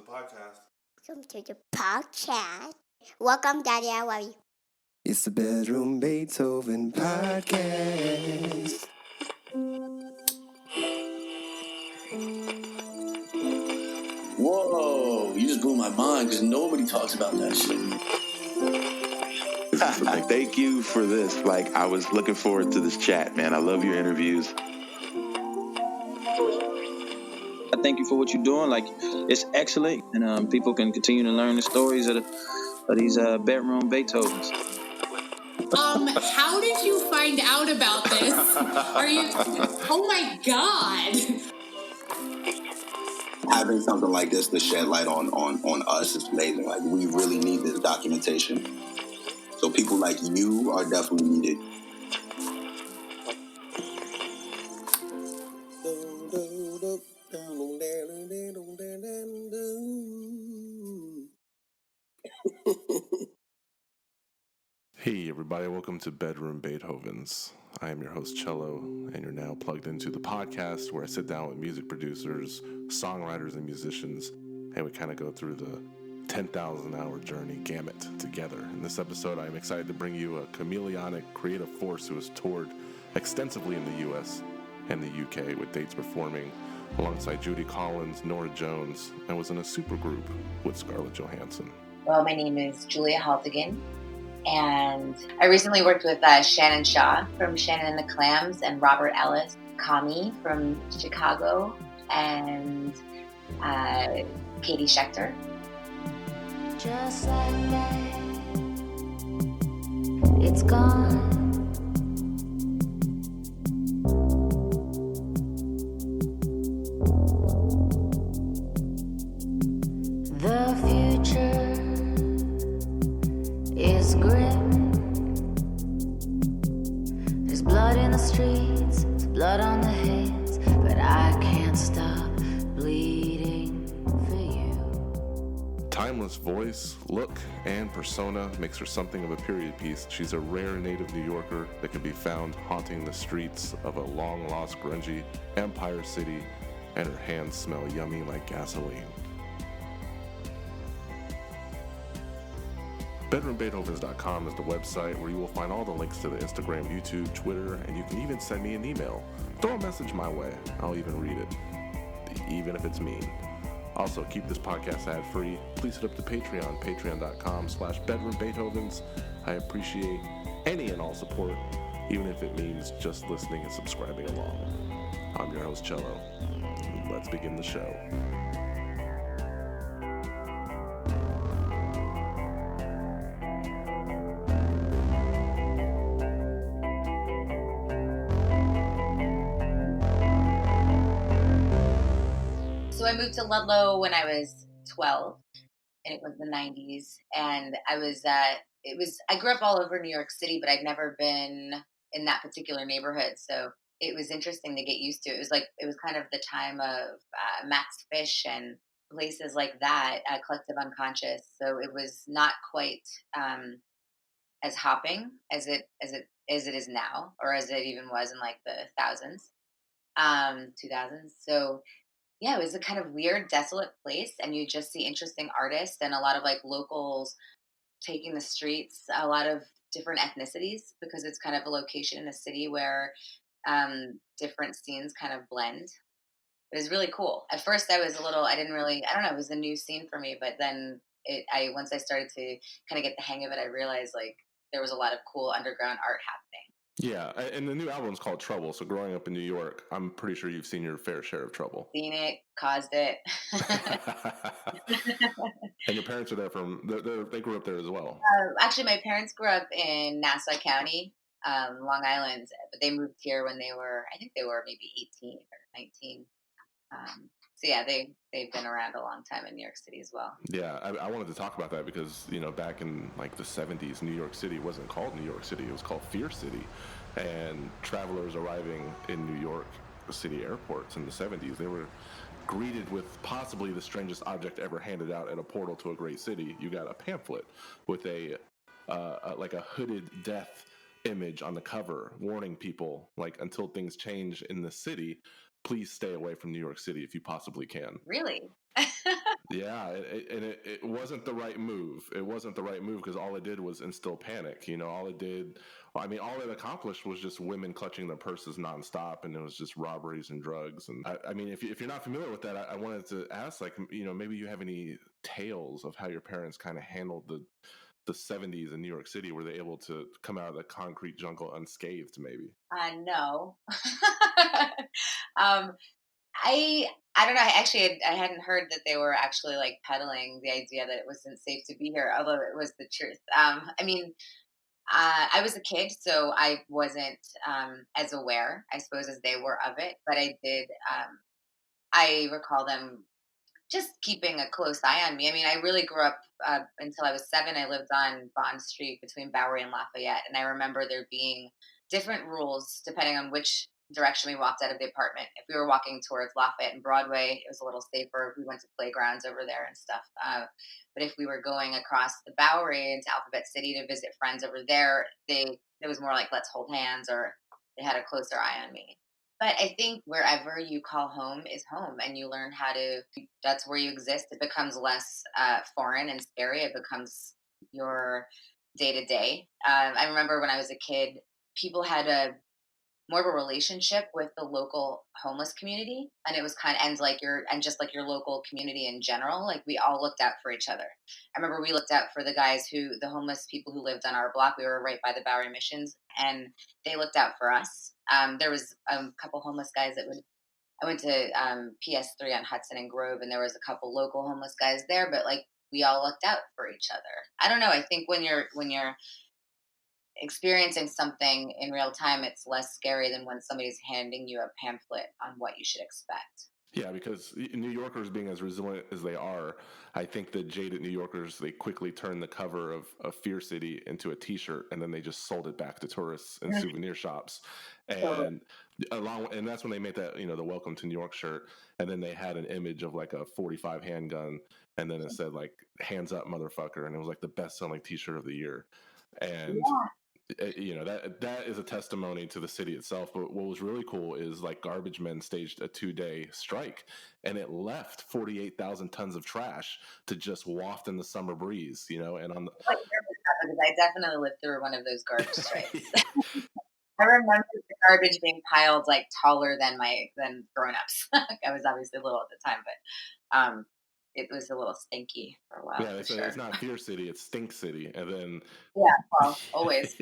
podcast. Welcome to the podcast. Welcome, Daddy. How are you? It's the Bedroom Beethoven Podcast. Whoa, you just blew my mind because nobody talks about that shit. Thank you for this. I was looking forward to this chat, man. I love your interviews. I thank you for what you're doing. It's excellent, and people can continue to learn the stories of these bedroom Beethovens. How did you find out about this? Oh my God. Having something like this to shed light on us is amazing. We really need this documentation. So people like you are definitely needed. Hey everybody, welcome to Bedroom Beethovens. I am your host Cello, and you're now plugged into the podcast where I sit down with music producers, songwriters, and musicians, and we kind of go through the 10,000 hour journey gamut together. In this episode, I'm excited to bring you a chameleonic creative force who has toured extensively in the US and the UK with dates performing alongside Judy Collins, Norah Jones, and was in a supergroup with Scarlett Johansson. Well, my name is Julia Haltigan, and I recently worked with Shannon Shaw from Shannon and the Clams and Robert Ellis, Kami from Chicago, and Katie Schechter. Just like that, it's gone. The future is grim. There's blood in the streets, there's blood on the heads, but I can't stop bleeding for you. Timeless voice, look, and persona makes her something of a period piece. She's a rare native New Yorker that can be found haunting the streets of a long-lost grungy Empire City, and her hands smell yummy like gasoline. BedroomBeethovens.com is the website where you will find all the links to the Instagram, YouTube, Twitter, and you can even send me an email. Throw a message my way. I'll even read it, even if it's mean. Also, keep this podcast ad-free. Please hit up the Patreon, patreon.com/BedroomBeethovens. I appreciate any and all support, even if it means just listening and subscribing along. I'm your host, Cello. Let's begin the show. So I moved to Ludlow when I was 12, and it was the 90s. And I grew up all over New York City, but I'd never been in that particular neighborhood. So it was interesting to get used to. It was kind of the time of Max Fish and places like that, Collective Unconscious. So it was not quite as hopping as it is now, or as it even was in like the 2000s. So yeah, it was a kind of weird, desolate place, and you just see interesting artists and a lot of like locals taking the streets, a lot of different ethnicities, because it's kind of a location in a city where different scenes kind of blend. It was really cool. At first I don't know, it was a new scene for me, but then once I started to kind of get the hang of it, I realized like there was a lot of cool underground art happening. Yeah, and the new album's called Trouble. So growing up in New York, I'm pretty sure you've seen your fair share of trouble. Seen it, caused it. And your parents are there they grew up there as well. Actually, my parents grew up in Nassau County, Long Island, but they moved here when they were maybe 18 or 19. So yeah, they've been around a long time in New York City as well. Yeah, I wanted to talk about that because, back in like the 70s, New York City wasn't called New York City. It was called Fear City. And travelers arriving in New York City airports in the 70s, they were greeted with possibly the strangest object ever handed out at a portal to a great city. You got a pamphlet with a hooded death image on the cover warning people, like, until things change in the city, please stay away from New York City if you possibly can. Really? Yeah, it wasn't the right move. It wasn't the right move because all it did was instill panic. All it did, I mean, all it accomplished was just women clutching their purses nonstop, and it was just robberies and drugs. And I mean, if you're not familiar with that, I wanted to ask, like, maybe you have any tales of how your parents kind of handled the 70s in New York City. Were they able to come out of the concrete jungle unscathed? Maybe. No. um, I don't know. I hadn't heard that they were actually like peddling the idea that it wasn't safe to be here, although it was the truth. I mean, I was a kid, so I wasn't as aware, I suppose, as they were of it. But I did. I recall them just keeping a close eye on me. I mean, I really grew up until I was 7. I lived on Bond Street between Bowery and Lafayette, and I remember there being different rules depending on which direction we walked out of the apartment. If we were walking towards Lafayette and Broadway, it was a little safer. We went to playgrounds over there and stuff. But if we were going across the Bowery into Alphabet City to visit friends over there, it was more like let's hold hands, or they had a closer eye on me. But I think wherever you call home is home, and you learn how to. That's where you exist. It becomes less foreign and scary. It becomes your day to day. I remember when I was a kid, people had a more of a relationship with the local homeless community, and it was just like your local community in general. Like we all looked out for each other. I remember we looked out for the homeless people who lived on our block. We were right by the Bowery Missions, and they looked out for us. There was a couple homeless guys that would. I went to PS3 on Hudson and Grove, and there was a couple local homeless guys there, but like we all looked out for each other. I don't know. I think when you're experiencing something in real time, it's less scary than when somebody's handing you a pamphlet on what you should expect. Yeah, because New Yorkers being as resilient as they are, I think the jaded New Yorkers, they quickly turned the cover of Fear City into a T-shirt, and then they just sold it back to tourists and souvenir shops, and and that's when they made that the Welcome to New York shirt, and then they had an image of like a 45 handgun, and then it said like "Hands up, motherfucker," and it was like the best selling T-shirt of the year, and that is a testimony to the city itself. But what was really cool is like Garbage Men staged a 2-day strike, and it left 48,000 tons of trash to just waft in the summer breeze. And on the What year was that? Because I definitely lived through one of those garbage strikes. I remember the garbage being piled like taller than grown-ups. I was obviously little at the time, but it was a little stinky for a while. yeah, For sure. it's not Fear City, it's Stink City, and then Yeah, well, always.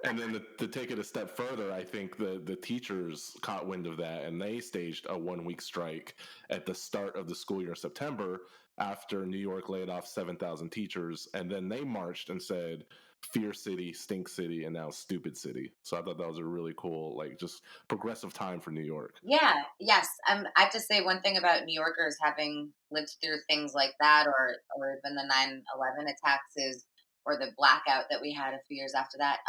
and then to take it a step further, I think the teachers caught wind of that, and they staged a 1-week strike at the start of the school year in September after New York laid off 7,000 teachers, and then they marched and said Fear City, Stink City, and now Stupid City. So I thought that was a really cool, like, just progressive time for New York. Yeah, yes. I have to say one thing about New Yorkers having lived through things like that, or even the 9/11 attacks or the blackout that we had a few years after that,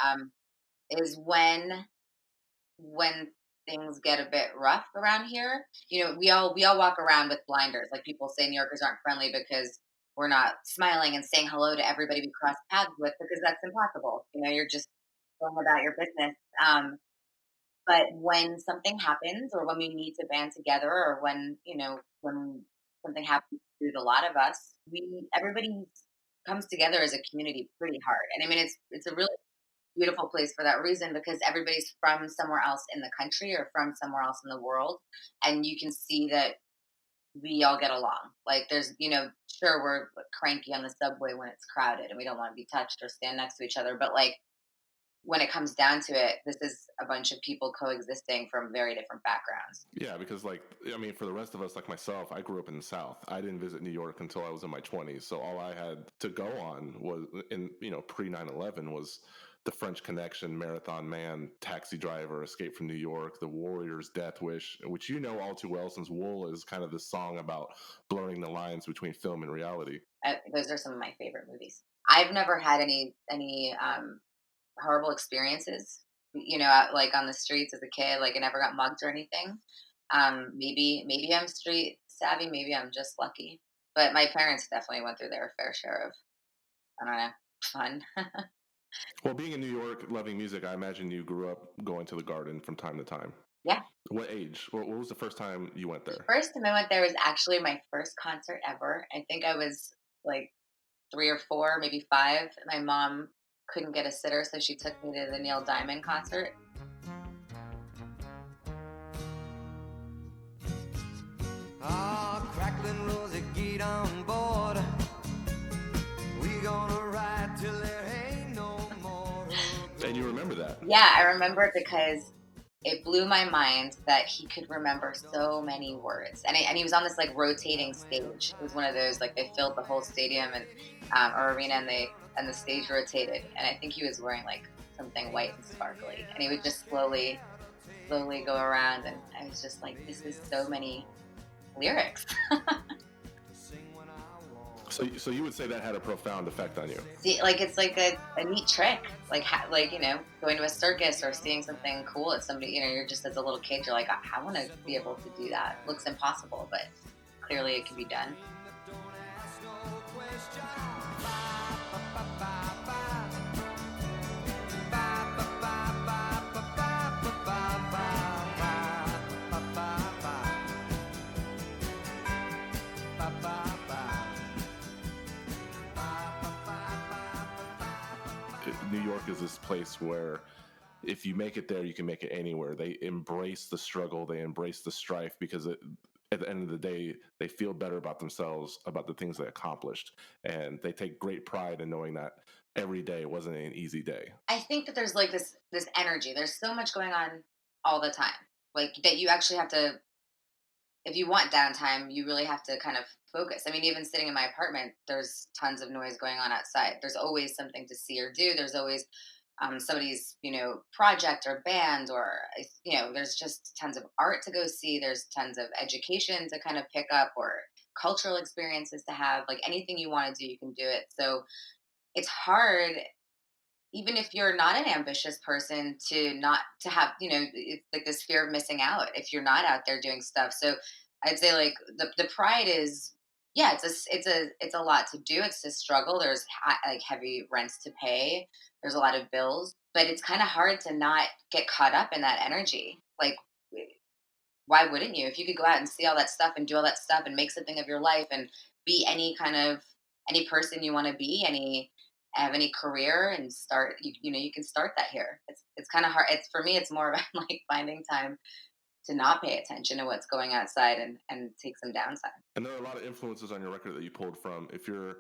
is when things get a bit rough around here. We all walk around with blinders. Like people say New Yorkers aren't friendly because we're not smiling and saying hello to everybody we cross paths with, because that's impossible. You're just going about your business. But when something happens, or when we need to band together, or when something happens to a lot of us, everybody comes together as a community pretty hard. And I mean, it's a really beautiful place for that reason, because everybody's from somewhere else in the country or from somewhere else in the world, and you can see that we all get along. Like there's, sure, we're cranky on the subway when it's crowded and we don't want to be touched or stand next to each other, but like when it comes down to it, this is a bunch of people coexisting from very different backgrounds. Yeah, because for the rest of us, like myself, I grew up in the South. I didn't visit New York until I was in my 20s. So all I had to go on was pre 9/11 was the French Connection, Marathon Man, Taxi Driver, Escape from New York, The Warriors, Death Wish, which you know all too well, since Wool is kind of this song about blurring the lines between film and reality. Those are some of my favorite movies. I've never had any horrible experiences, like on the streets as a kid. Like I never got mugged or anything. Maybe I'm street savvy. Maybe I'm just lucky. But my parents definitely went through their fair share of, I don't know, fun. Well, being in New York, loving music, I imagine you grew up going to the Garden from time to time. Yeah. What age? What was the first time you went there? First time I went there was actually my first concert ever. I think I was like 3 or 4, maybe 5. My mom couldn't get a sitter, so she took me to the Neil Diamond concert. Crackling Rosie, get on board. We gonna ride till there ain't no more. And you remember that? Yeah, I remember it because it blew my mind that he could remember so many words. And he was on this like rotating stage. It was one of those, like, they filled the whole stadium and or arena, and the stage rotated. And I think he was wearing like something white and sparkly. And he would just slowly go around, and I was just like, this is so many lyrics. So you would say that had a profound effect on you? See, like, it's like a neat trick, like going to a circus or seeing something cool at somebody. You're just, as a little kid, you're like, I want to be able to do that. It looks impossible, but clearly it can be done. New York is this place where if you make it there, you can make it anywhere. They embrace the struggle, they embrace the strife, because at the end of the day, they feel better about themselves, about the things they accomplished, and they take great pride in knowing that every day wasn't an easy day. I think that there's like this energy. There's so much going on all the time, like, that you actually have to. If you want downtime, you really have to kind of focus. I mean, even sitting in my apartment, there's tons of noise going on outside. There's always something to see or do. There's always somebody's, project or band, or, there's just tons of art to go see. There's tons of education to kind of pick up, or cultural experiences to have. Like, anything you want to do, you can do it. So it's hard, even if you're not an ambitious person, to not to have, it's like this fear of missing out if you're not out there doing stuff. So I'd say, like, the pride is, yeah, it's a lot to do. It's a struggle. There's like heavy rents to pay. There's a lot of bills, but it's kind of hard to not get caught up in that energy. Like, why wouldn't you? If you could go out and see all that stuff and do all that stuff and make something of your life and be any person you want to be, have any career, and start, you can start that here. It's kind of hard. It's, for me, it's more about like finding time to not pay attention to what's going outside, and take some downtime. And there are a lot of influences on your record that you pulled from. If you're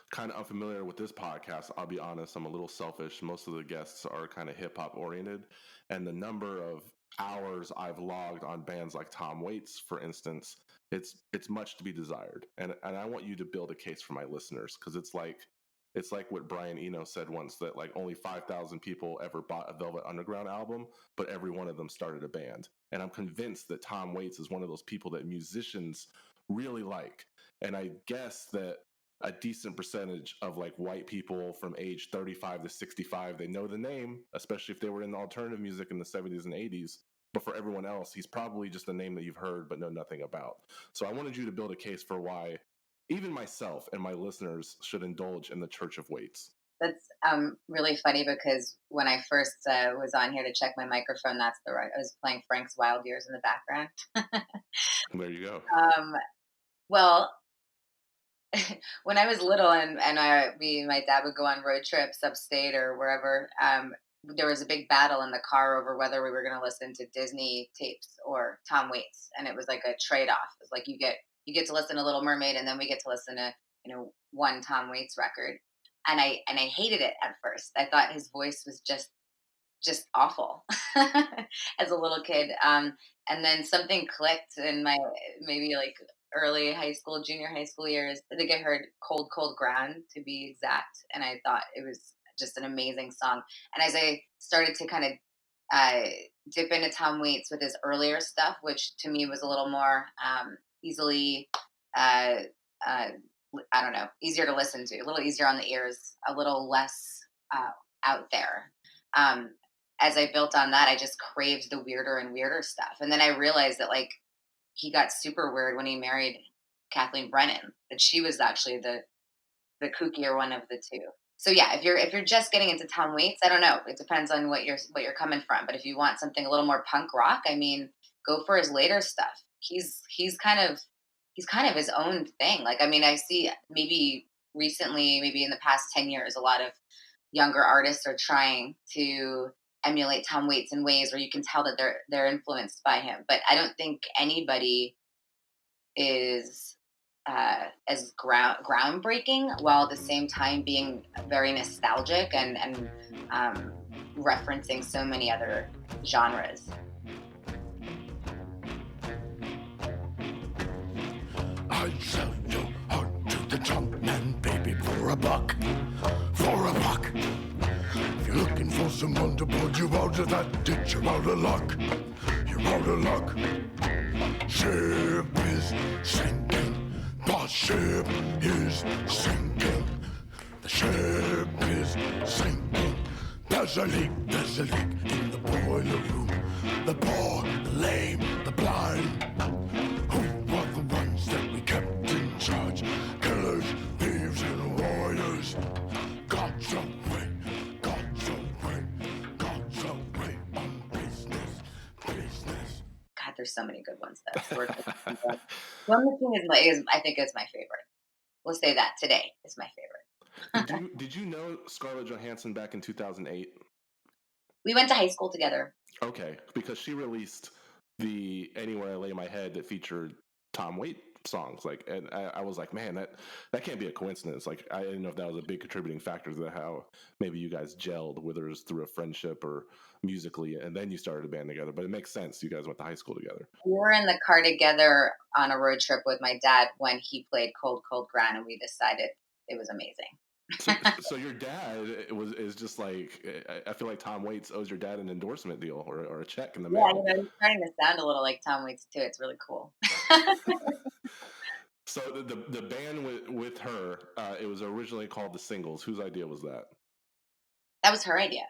kind of unfamiliar with this podcast, I'll be honest, I'm a little selfish. Most of the guests are kind of hip hop oriented, and the number of hours I've logged on bands like Tom Waits, for instance, it's much to be desired. And I want you to build a case for my listeners, because it's like what Brian Eno said once, that like only 5,000 people ever bought a Velvet Underground album, but every one of them started a band. And I'm convinced that Tom Waits is one of those people that musicians really like. And I guess that a decent percentage of like white people from age 35 to 65, they know the name, especially if they were in alternative music in the 70s and 80s. But for everyone else, he's probably just a name that you've heard but know nothing about. So I wanted you to build a case for why even myself and my listeners should indulge in the Church of Waits. That's really funny, because when I first was on here to check my microphone, I was playing Frank's Wild Years in the background. There you go. Well, when I was little, and my dad would go on road trips upstate or wherever, there was a big battle in the car over whether we were going to listen to Disney tapes or Tom Waits, and it was like a trade-off. It was like, you get to listen to Little Mermaid, and then we get to listen to one Tom Waits record. And I hated it at first. I thought his voice was just awful as a little kid. And then something clicked in my maybe like early high school, junior high school years. I think I heard Cold Cold Ground, to be exact, and I thought it was just an amazing song. And as I started to kind of dip into Tom Waits with his earlier stuff, which to me was a little more easily I don't know, easier to listen to, a little easier on the ears, a little less out there. As I built on that, I just craved the weirder and weirder stuff. And then I realized that, like, he got super weird when he married Kathleen Brennan, that she was actually the kookier one of the two. So yeah, if you're just getting into Tom Waits, I don't know. It depends on what you're coming from. But if you want something a little more punk rock, I mean, go for his later stuff. He's kind of his own thing. Like, I mean, I see maybe recently, maybe in the past 10 years, a lot of younger artists are trying to emulate Tom Waits in ways where you can tell that they're influenced by him. But I don't think anybody is as groundbreaking while at the same time being very nostalgic and referencing so many other genres. I'd sell your heart to the jump man, baby, for a buck. For a buck. If you're looking for someone to pull you out of that ditch, you're out of luck. You're out of luck. Ship is sinking. The ship is sinking. The ship is sinking. There's a leak in the boiler room. The poor, the lame, the blind. Who are the ones that we kept in charge? Killers, thieves, and warriors. God's away, God's away, God's away on business, business. God, there's so many good ones though. One Thing is I think is my favorite. We'll say that today is my favorite. Did you know Scarlett Johansson back in 2008? We went to high school together. Okay, because she released the Anywhere I Lay My Head that featured Tom Waits songs. Like, and I was like, man, that can't be a coincidence. Like, I didn't know if that was a big contributing factor to how maybe you guys gelled, whether it was through a friendship or musically, and then you started a band together. But it makes sense. You guys went to high school together. We were in the car together on a road trip with my dad when he played Cold Cold Ground, and we decided it was amazing. So your dad is just like, I feel like Tom Waits owes your dad an endorsement deal or a check in the mail. Yeah, you know, he's starting to sound a little like Tom Waits too. It's really cool. So the band with her, it was originally called The Singles. Whose idea was that? That was her idea.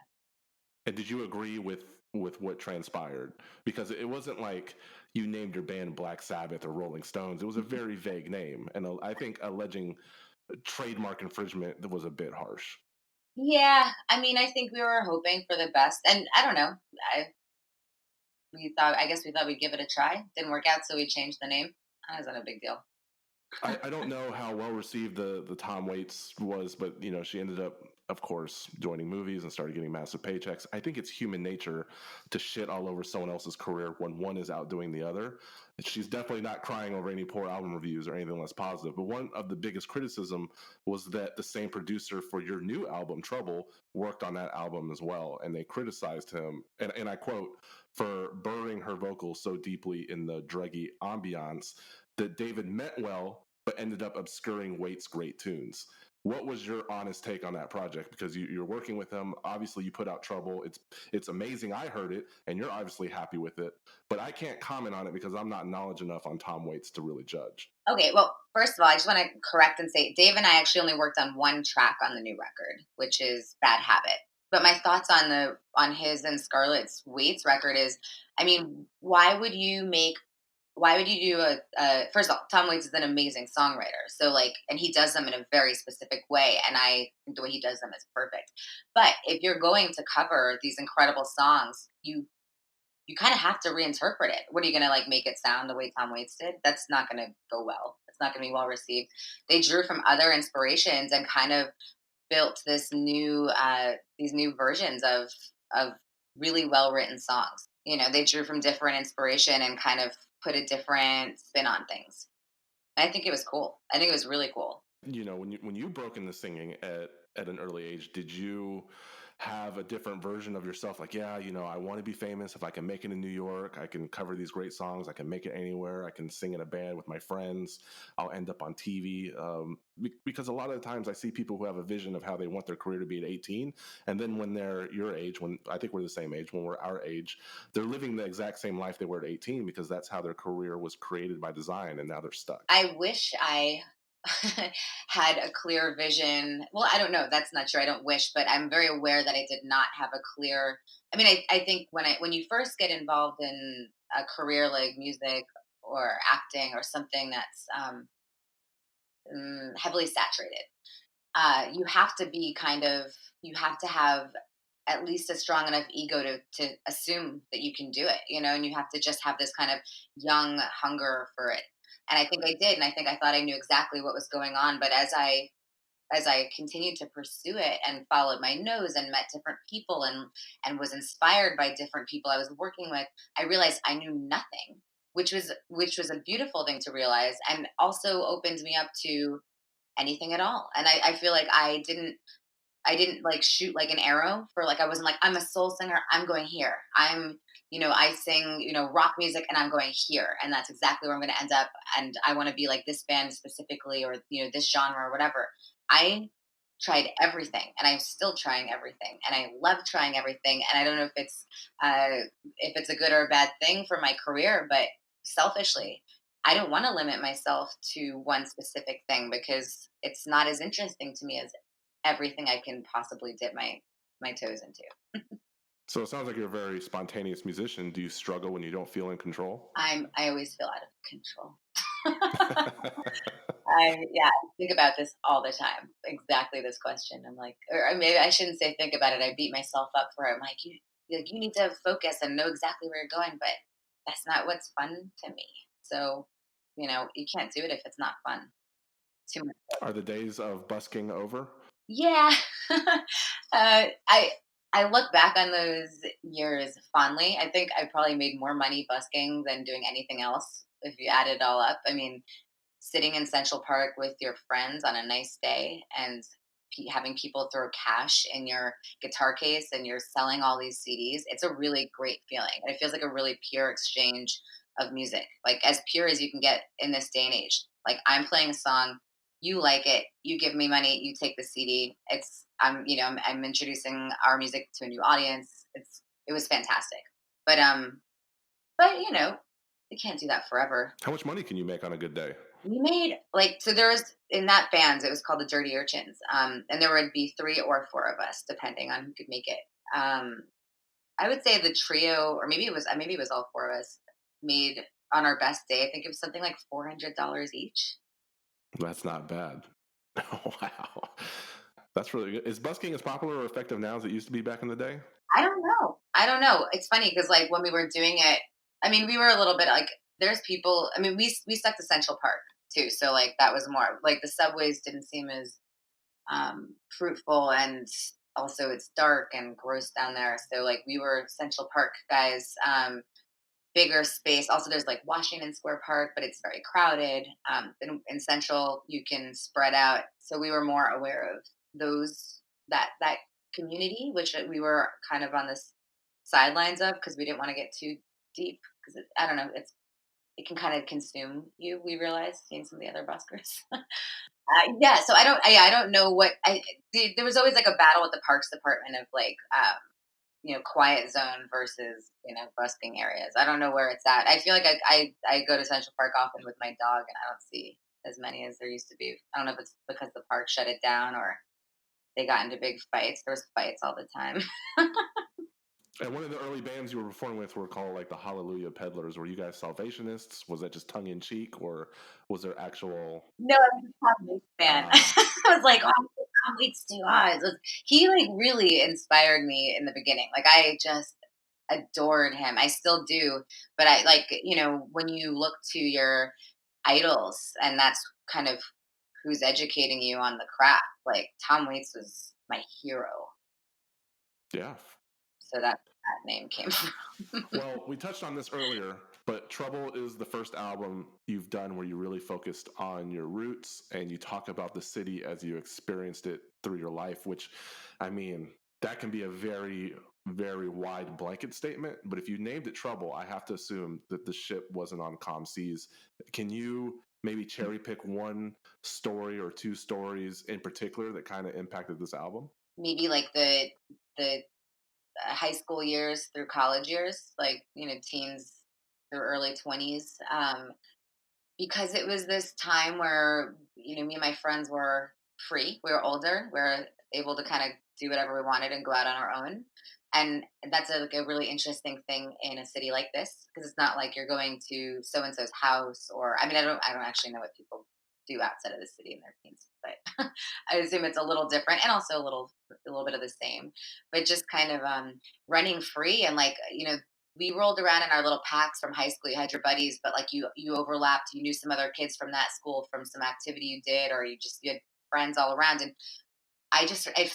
And did you agree with what transpired? Because it wasn't like you named your band Black Sabbath or Rolling Stones. It was a very vague name, and I think alleging trademark infringement was a bit harsh. Yeah, I mean, I think we were hoping for the best, and I don't know. I guess we thought we'd give it a try. Didn't work out, so we changed the name. That wasn't a big deal. I don't know how well received the Tom Waits was, but you know, she ended up, of course, joining movies and started getting massive paychecks. I think it's human nature to shit all over someone else's career when one is outdoing the other. She's definitely not crying over any poor album reviews or anything less positive. But one of the biggest criticism was that the same producer for your new album, Trouble, worked on that album as well. And they criticized him, and I quote, for burying her vocals so deeply in the druggy ambiance that David meant well, but ended up obscuring Waits' great tunes. What was your honest take on that project? Because you're working with them. Obviously, you put out Trouble. It's amazing. I heard it, and you're obviously happy with it. But I can't comment on it because I'm not knowledge enough on Tom Waits to really judge. Okay, well, first of all, I just want to correct and say Dave and I actually only worked on one track on the new record, which is Bad Habit. But my thoughts on his and Scarlett's Waits record is, I mean, why would you do a first of all, Tom Waits is an amazing songwriter. So like, and he does them in a very specific way. And I think the way he does them is perfect. But if you're going to cover these incredible songs, you kind of have to reinterpret it. What are you going to like make it sound the way Tom Waits did? That's not going to go well. It's not going to be well received. They drew from other inspirations and kind of built these new versions of really well written songs. You know, they drew from different inspiration and kind of put a different spin on things. I think it was cool. I think it was really cool. You know, when you broke into singing at an early age, did you have a different version of yourself? Like, yeah, you know, I want to be famous. If I can make it in New York, I can cover these great songs. I can make it anywhere. I can sing in a band with my friends. I'll end up on TV. Because a lot of the times I see people who have a vision of how they want their career to be at 18. And then when they're your age, when I think we're the same age, when we're our age, they're living the exact same life they were at 18 because that's how their career was created by design. And now they're stuck. I wish I had a clear vision. Well, I don't know. That's not true. I don't wish, but I'm very aware that I did not have a clear. I mean, I think when you first get involved in a career like music or acting or something that's heavily saturated, you have to be you have to have at least a strong enough ego to assume that you can do it, and you have to just have this kind of young hunger for it. And I think I did, and I think I thought I knew exactly what was going on. But as I continued to pursue it and followed my nose and met different people and was inspired by different people I was working with, I realized I knew nothing, which was a beautiful thing to realize, and also opened me up to anything at all. And I feel like I didn't like shoot like an arrow for like I wasn't like I'm a soul singer, I'm going here. I sing, rock music and I'm going here, and that's exactly where I'm going to end up, and I want to be like this band specifically, or this genre or whatever. I tried everything, and I'm still trying everything, and I love trying everything, and I don't know if it's a good or a bad thing for my career, but selfishly, I don't want to limit myself to one specific thing because it's not as interesting to me as everything I can possibly dip my toes into. So it sounds like you're a very spontaneous musician. Do you struggle when you don't feel in control? I always feel out of control. I think about this all the time. Exactly this question. I'm like, or maybe I shouldn't say think about it. I beat myself up for it. I'm like, you need to focus and know exactly where you're going, but that's not what's fun to me. So, you can't do it if it's not fun. Too much. Are the days of busking over? Yeah. I look back on those years fondly. I think I probably made more money busking than doing anything else if you add it all up. I mean, sitting in Central Park with your friends on a nice day and having people throw cash in your guitar case and you're selling all these CDs, it's a really great feeling. It feels like a really pure exchange of music, like as pure as you can get in this day and age. Like I'm playing a song, you like it, you give me money, you take the CD. I'm introducing our music to a new audience. It was fantastic, but you can't do that forever. How much money can you make on a good day? We made so there was in that band, it was called the Dirty Urchins, and there would be 3 or 4 of us depending on who could make it. I would say the trio, or maybe it was all 4 of us, made on our best day. I think it was something like $400 each. That's not bad. Wow. That's really good. Is busking as popular or effective now as it used to be back in the day? I don't know. I don't know. It's funny because like when we were doing it, I mean, we were a little bit like there's people. I mean, we stuck to Central Park too, so like that was more like the subways didn't seem as fruitful, and also it's dark and gross down there. So like we were Central Park guys, bigger space. Also, there's like Washington Square Park, but it's very crowded. In Central, you can spread out. So we were more aware of that community, which we were kind of on the sidelines of because we didn't want to get too deep. Because I don't know, it can kind of consume you. We realized seeing some of the other buskers. Yeah, so I don't know there was always like a battle with the Parks Department of like quiet zone versus busking areas. I don't know where it's at. I feel like I go to Central Park often with my dog, and I don't see as many as there used to be. I don't know if it's because the park shut it down or they got into big fights. There was fights all the time. And one of the early bands you were performing with were called like the Hallelujah Peddlers. Were you guys Salvationists? Was that just tongue in cheek, or was there actual? No, I was a Tom Waits fan. I was like, oh, Tom Waits too hot. He like really inspired me in the beginning. Like I just adored him. I still do. But I like, when you look to your idols and that's kind of who's educating you on the craft, like Tom Waits was my hero. Yeah. So that name came from. Well, we touched on this earlier, but Trouble is the first album you've done where you really focused on your roots and you talk about the city as you experienced it through your life, which, I mean, that can be a very, very wide blanket statement. But if you named it Trouble, I have to assume that the ship wasn't on calm seas. Can you maybe cherry pick one story or 2 stories in particular that kind of impacted this album? Maybe like the high school years through college years, like teens through early 20s, because it was this time where me and my friends were free. We were older. We were able to kind of do whatever we wanted and go out on our own. And that's like a really interesting thing in a city like this, because it's not like you're going to so and so's house, or I mean, I don't actually know what people do outside of the city in their teens, but I assume it's a little different and also a little bit of the same, but just kind of running free and like we rolled around in our little packs from high school. You had your buddies, but like you overlapped. You knew some other kids from that school from some activity you did, or you had friends all around. And I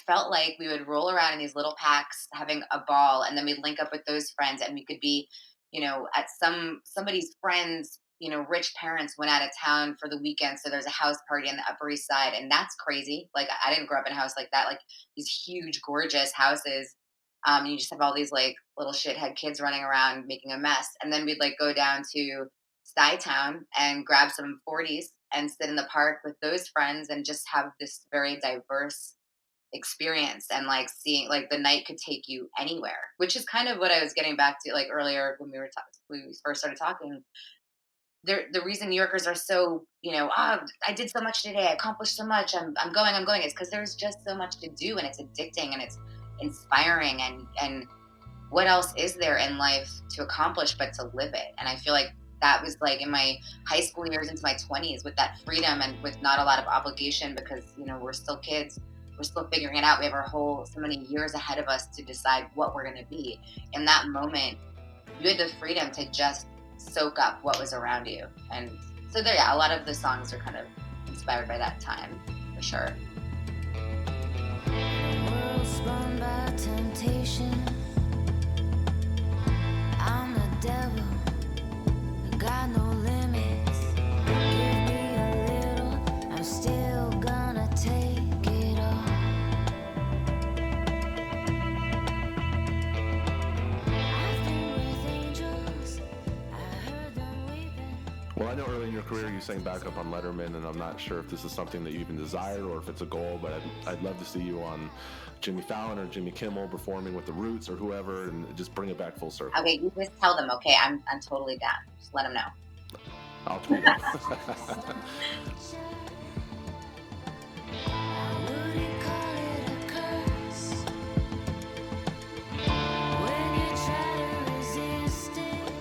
felt like we would roll around in these little packs having a ball, and then we'd link up with those friends, and we could be, at somebody's friends. Rich parents went out of town for the weekend, so there's a house party on the Upper East Side, and that's crazy. Like I didn't grow up in a house like that. Like these huge, gorgeous houses. You just have all these like little shithead kids running around making a mess, and then we'd like go down to Stuytown and grab some 40s and sit in the park with those friends and just have this very diverse experience and like seeing like the night could take you anywhere, which is kind of what I was getting back to like earlier when we first started talking. The reason New Yorkers are so I did so much today, I accomplished so much, I'm going, it's because there's just so much to do, and it's addicting and it's inspiring, and what else is there in life to accomplish but to live it? And I feel like that was like in my high school years into my 20s with that freedom and with not a lot of obligation, because we're still kids, we're still figuring it out, we have our so many years ahead of us to decide what we're going to be. In that moment you had the freedom to just soak up what was around you. And so there, a lot of the songs are kind of inspired by that time, for sure. World spun by temptation. I'm the devil, got no limits. Give me a little, I'm still gonna take it all. I've been with angels, I heard them weeping. Well, I know early in your career you sang backup on Letterman, and I'm not sure if this is something that you even desire or if it's a goal, but I'd love to see you on Jimmy Fallon or Jimmy Kimmel performing with the Roots or whoever, and just bring it back full circle. Okay, you just tell them, okay? I'm totally down. Just let them know. I'll tweet it. I wouldn't call it a curse when you try to resist it.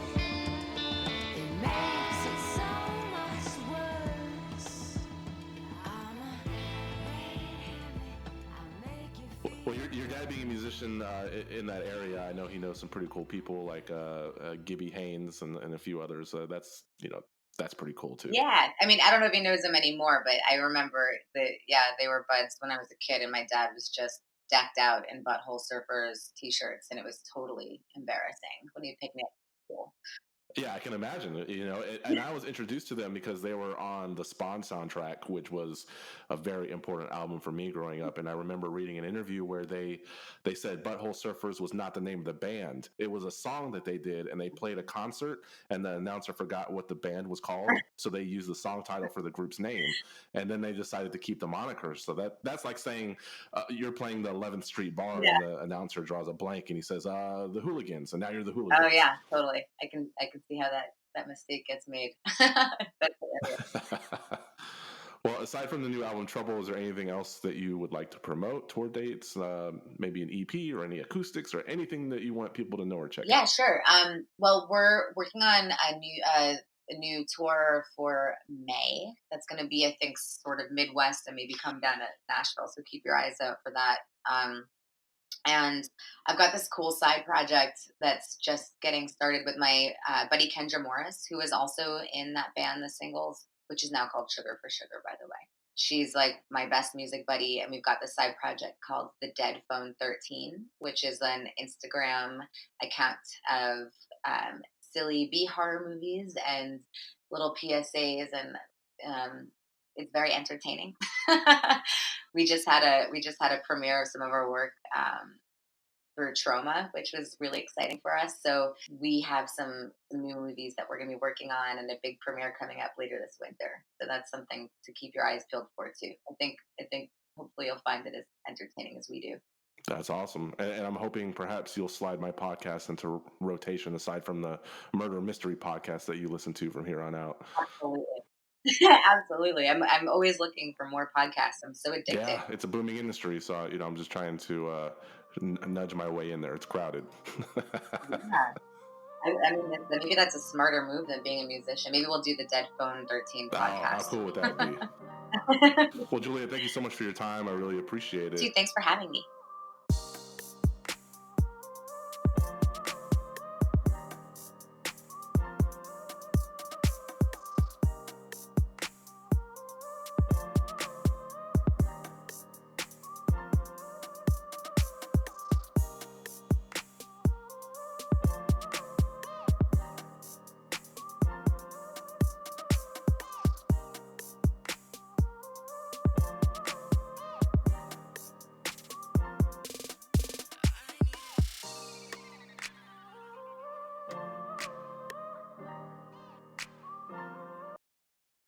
It makes it so much worse. I'm a I make you feel. Well, your dad being a musician in that area, I know he knows some pretty cool people like Gibby Haynes and a few others. That's pretty cool too. Yeah, I mean, I don't know if he knows them anymore, but I remember that. Yeah, they were buds when I was a kid, and my dad was just decked out in Butthole Surfers t-shirts, and it was totally embarrassing when he picked me up at school. Yeah, I can imagine. And I was introduced to them because they were on the Spawn soundtrack, which was a very important album for me growing up. And I remember reading an interview where they said Butthole Surfers was not the name of the band. It was a song that they did, and they played a concert, and the announcer forgot what the band was called, so they used the song title for the group's name, and then they decided to keep the moniker. So that's like saying you're playing the 11th Street Bar, and the announcer draws a blank, and he says the Hooligans, and now you're the Hooligans. Oh yeah, totally. I can see how that mistake gets made. That's hilarious. Well, aside from the new album Trouble, is there anything else that you would like to promote? Tour dates, maybe an EP or any acoustics or anything that you want people to know or check out? Yeah, sure. Well, we're working on a new tour for May. That's going to be, I think, sort of Midwest and maybe come down to Nashville. So keep your eyes out for that. And I've got this cool side project that's just getting started with my buddy Kendra Morris, who is also in that band, The Singles, which is now called Sugar for Sugar, by the way. She's like my best music buddy, and we've got this side project called The Dead Phone 13, which is an Instagram account of silly B horror movies and little PSAs, and it's very entertaining. We just had a premiere of some of our work through Trauma, which was really exciting for us. So we have some new movies that we're going to be working on, and a big premiere coming up later this winter. So that's something to keep your eyes peeled for too. I think hopefully you'll find it as entertaining as we do. That's awesome. And I'm hoping perhaps you'll slide my podcast into rotation aside from the murder mystery podcast that you listen to from here on out. Absolutely. Absolutely. I'm always looking for more podcasts. I'm so addicted. Yeah, it's a booming industry. So, I'm just trying to nudge my way in there. It's crowded. Yeah. I mean, maybe that's a smarter move than being a musician. Maybe we'll do the Dead Phone 13 Oh, how podcast. cool would that be? Well, Julia, thank you so much for your time. I really appreciate it. Dude, thanks for having me.